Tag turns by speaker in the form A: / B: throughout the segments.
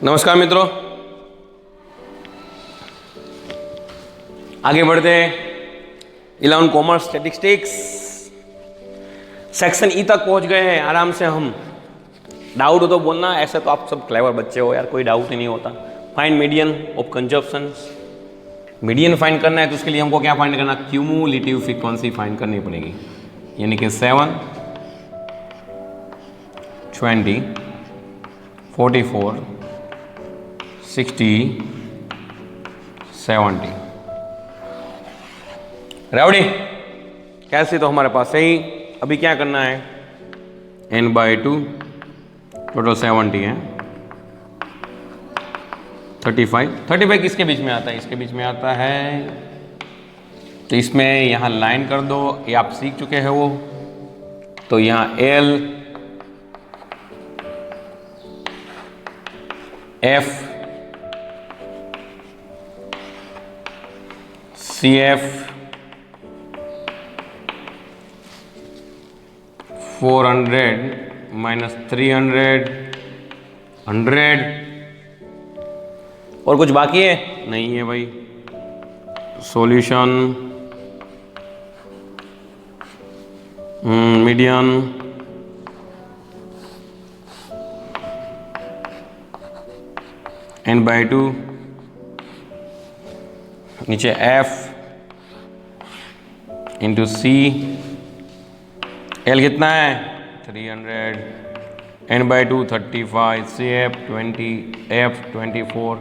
A: नमस्कार मित्रों, आगे बढ़ते हैं। 11 कॉमर्स स्टैटिस्टिक्स सेक्शन ई तक पहुंच गए हैं। आराम से हम डाउट हो तो बोलना, ऐसे तो आप सब क्लेवर बच्चे हो यार, कोई डाउट ही नहीं होता। Find median of consumption. Median find करना है तो उसके लिए हमको क्या फाइंड करना, क्यूमुलेटिव फ्रीक्वेंसी फाइंड करनी पड़ेगी। यानी कि 7, 20, 44, 60, 70। रावड़ी कैसे, तो हमारे पास सही। अभी क्या करना है, n/2 टोटल 70 है। 35 किसके बीच में आता है, इसके बीच में आता है। तो इसमें यहाँ लाइन कर दो, ये आप सीख चुके हैं वो। तो यहाँ L F CF 400 माइनस 300 100। और कुछ बाकी है? नहीं है भाई। सॉल्यूशन मीडियन n/2 नीचे F इंटू C। L कितना है 300, n/2 35, CF 20, F 24,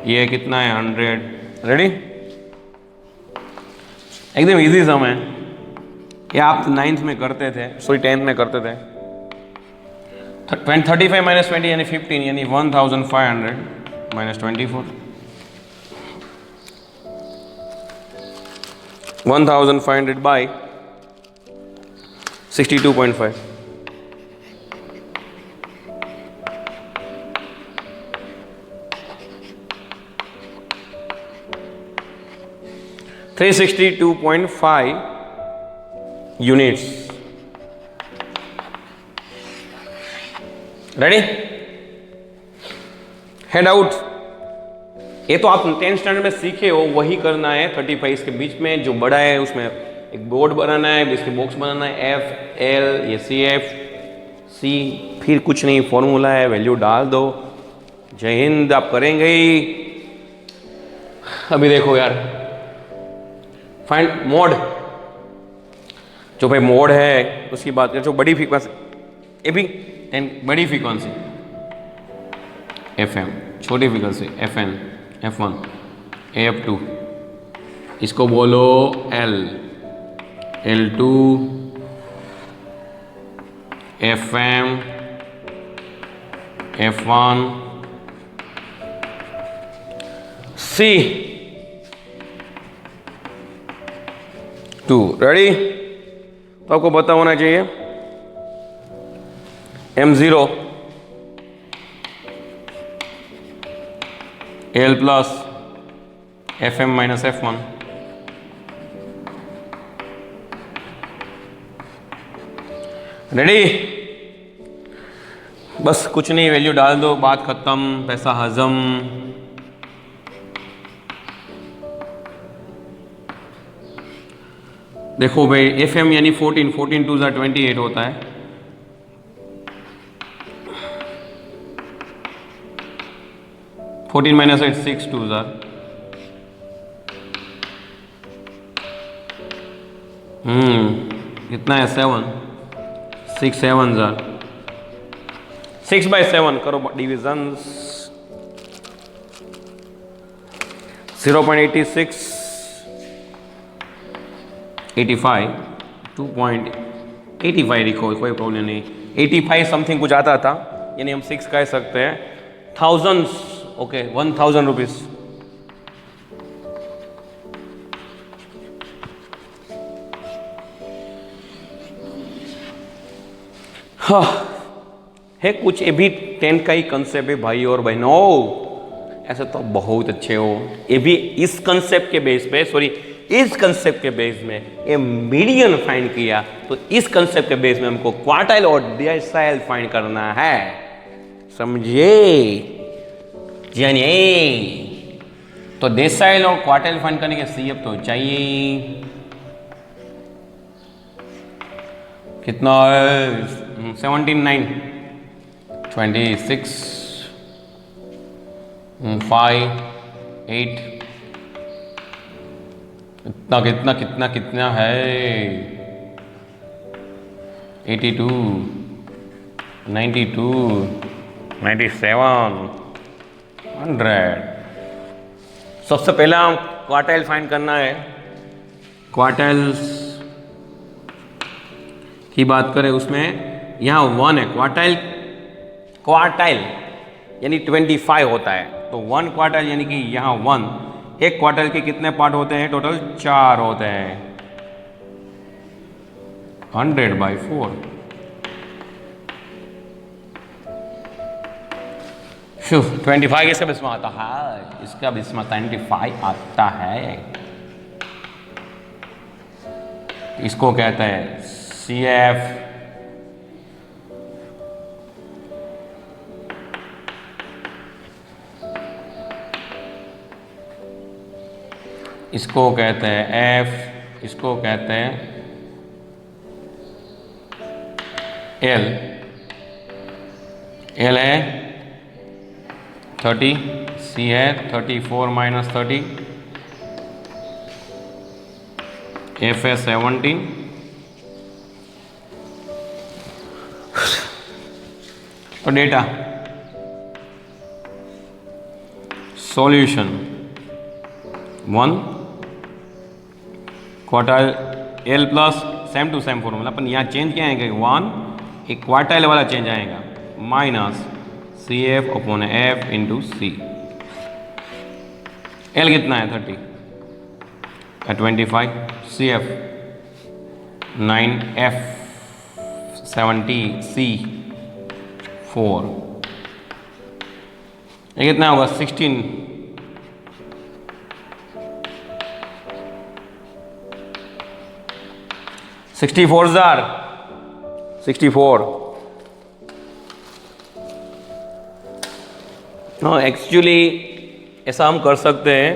A: ये कितना है 100। रेडी? एकदम इजी सम है ये, आप 9th में करते थे, सॉरी 10th में करते थे। 35 माइनस 20 यानी 15, यानी 1500 minus 24। 1500 by 62.5। $362.5 units. Ready? Head out. ये तो आप 10th स्टैंडर्ड में सीखे हो, वही करना है। 35 के बीच में जो बड़ा है उसमें एक बोर्ड बनाना है, इसके बॉक्स बनाना है। F L ये CF C, फिर कुछ नहीं, फॉर्मूला है, वैल्यू डाल दो। जय हिंद। आप करेंगे ही। अभी देखो यार, फाइंड मोड। जो भाई मोड है उसकी बात करें, जो बड़ी फ्रीक्वेंसी, ये भी बड़ी फ्रीक्वेंसी FM, छोटी फ्रीक्वेंसी FN, F1, F2, इसको बोलो L, L2, FM, F1, C2। Ready? तो आपको पता होना चाहिए M0 L plus FM minus F1। Ready? बस कुछ नहीं, वैल्यू डाल दो, बात खत्म, पैसा हजम। देखो भाई, FM यानी 14, 14 2 28 होता है। -8 6 2 कितना है 7, 6 7 6/7 करो डिविजन। 0.86 85 2.85 लिखो, कोई प्रॉब्लम नहीं। 85 समथिंग कुछ आता था, यानी हम 6 कह सकते हैं। Thousands, okay, 1000 rupees. हाँ है कुछ, ये भी 10 का ही कंसेप्ट है भाई और बहनों। ऐसे तो बहुत अच्छे हो। ये भी इस कंसेप्ट के बेस पे, सॉरी इस कंसेप्ट के बेस में ये मीडियन फाइंड किया, तो इस कंसेप्ट के बेस में हमको क्वार्टाइल और डेसिल फाइंड करना है। समझे? जी हाँ ए। तो डेसाइल और क्वार्टाइल फाइंड करने के CF तो चाहिए। कितना है 79 26 5 8 कितना कितना कितना कितना है 82 92 97 100। सबसे पहला हम क्वार्टाइल फाइंड करना है। क्वार्टाइल्स की बात करें उसमें यहाँ 1 है। क्वार्टाइल क्वार्टाइल यानी 25 होता है, तो 1 क्वार्टाइल यानी कि यहाँ 1। एक क्वार्टाइल के कितने पार्ट होते हैं? टोटल 4 होते हैं। 100/4 25 किसका बीच में आता है? इसका बीच में 25 आता है। इसको कहते हैं CF। इसको कहते हैं F। इसको कहते हैं L। L है 30, C है 34 - 30, F है 17, तो data solution 1 quartile L plus same to same formula, अपन यहाँ चेंज क्या आएगा 1, एक क्वार्टाइल वाला चेंज आएगा minus CF/F into C। L कितना है 30 है 25, CF 9, F 70, C 4। ये कितना होगा 16। 64 64। हाँ एक्चुअली ऐसा हम कर सकते हैं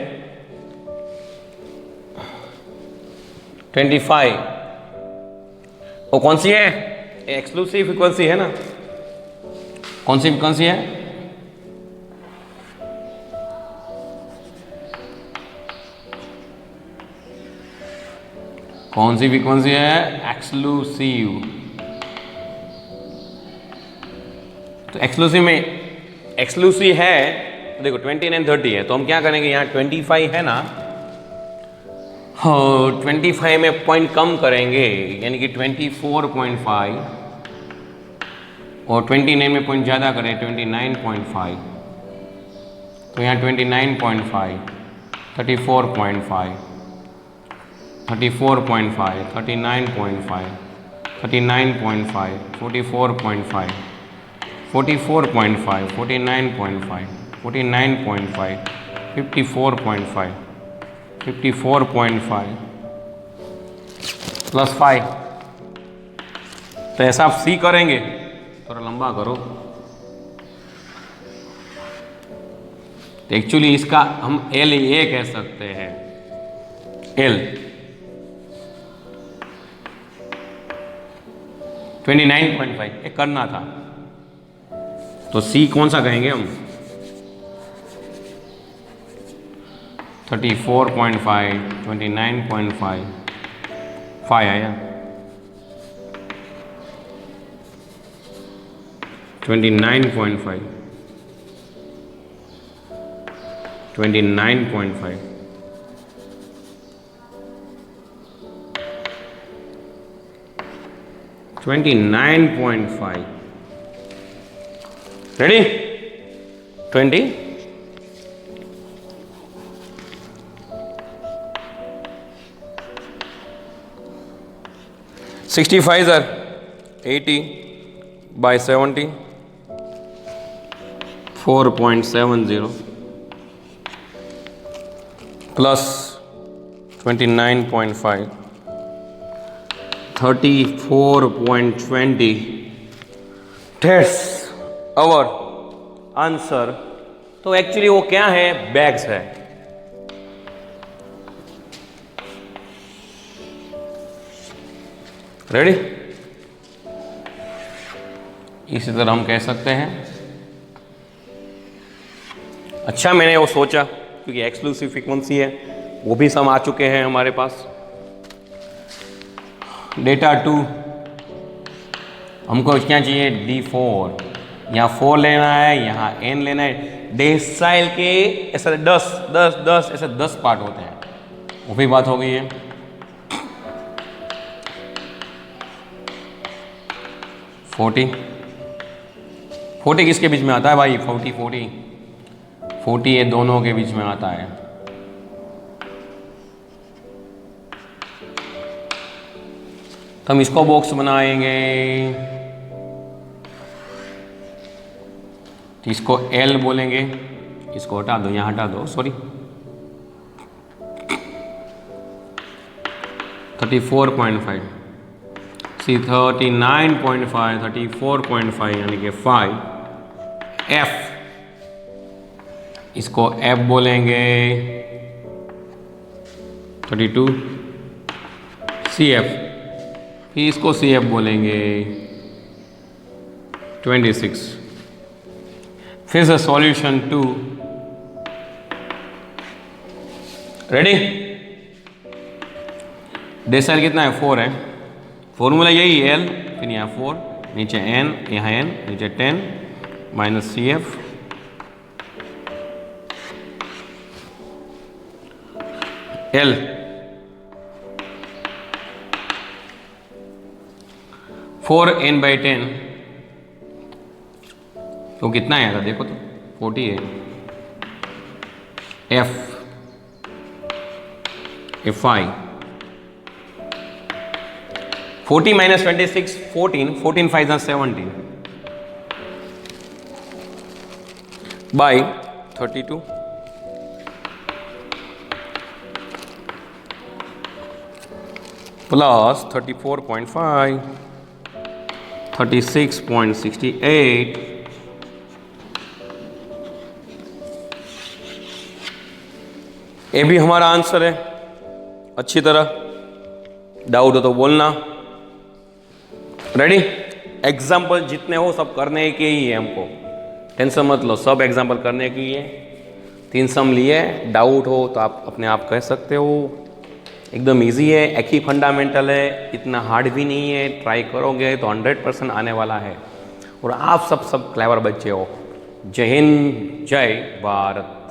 A: 25। वो कौन सी है? एक्सक्लूसिव फ्रीक्वेंसी है ना? कौन सी फ्रीक्वेंसी है? कौन सी फ्रीक्वेंसी है? एक्सक्लूसिव। तो एक्सक्लूसिव में एक्सक्लूसिव है तो देखो 29 30 है, तो हम क्या करेंगे यहाँ 25 है ना, हाँ 25 में पॉइंट कम करेंगे यानी कि 24.5 और 29 में पॉइंट ज़्यादा करें 29.5, तो यहाँ 29.5 34.5 34.5 39.5 39.5 44.5 44.5 49.5 49.5 54.5 54.5 प्लस 5। तो ऐसा आप C करेंगे, थोड़ा लंबा करो। एक्चुअली इसका हम LA कह सकते हैं। L 29.5 ये करना था, तो C कौन सा कहेंगे हम? 34.5 29.5 5 आया 29.5 29.5 29.5 ready 20 65 are 80/70 4.70 plus 29.5 34.20. That's our answer तो एक्चुअली वो क्या है, बैग्स है। रेडी? इसी तरह हम कह सकते हैं। अच्छा, मैंने वो सोचा क्योंकि एक्सक्लूसिव फ्रीक्वेंसी है, वो भी सम आ चुके हैं हमारे पास। डेटा 2 हमको क्या चाहिए, D4। यहाँ 4 लेना है, यहाँ N लेना है। डेसाइल के ऐसे 10 ऐसे 10 पार्ट होते हैं, वो भी बात हो गई है। फोर्टी किसके बीच में आता है भाई? 40 ये दोनों के बीच में आता है। तो हम इसको बॉक्स बनाएंगे, तो इसको L बोलेंगे। इसको हटा दो, यहाँ हटा दो, सॉरी। 34.5 सी 39.5 34.5 यानी कि 5 F, इसको F बोलेंगे। 32 CF, फिर इसको CF बोलेंगे। 26। फिर से सॉल्यूशन 2। रेडी? डेसाइल कितना है? 4 है। फॉर्मूला यही है, L, फिर यहाँ 4, नीचे N, यहाँ N, नीचे 10 माइनस CF। L 4n/10 तो कितना आया था देखो तो, 40 है। F5 40 minus 26 14 5 is 17 by 32 plus 34.5 36.68। ये भी हमारा आंसर है। अच्छी तरह डाउट हो तो बोलना। रेडी? एग्जाम्पल जितने हो सब करने के ही है, हमको टेंशन मत लो, सब एग्जाम्पल करने की है। 3 सम लिए, डाउट हो तो आप अपने आप कह सकते हो। एकदम इजी है, एक ही फंडामेंटल है, इतना हार्ड भी नहीं है। ट्राई करोगे तो 100% आने वाला है। और आप सब क्लेवर बच्चे हो। जय हिंद, जय भारत।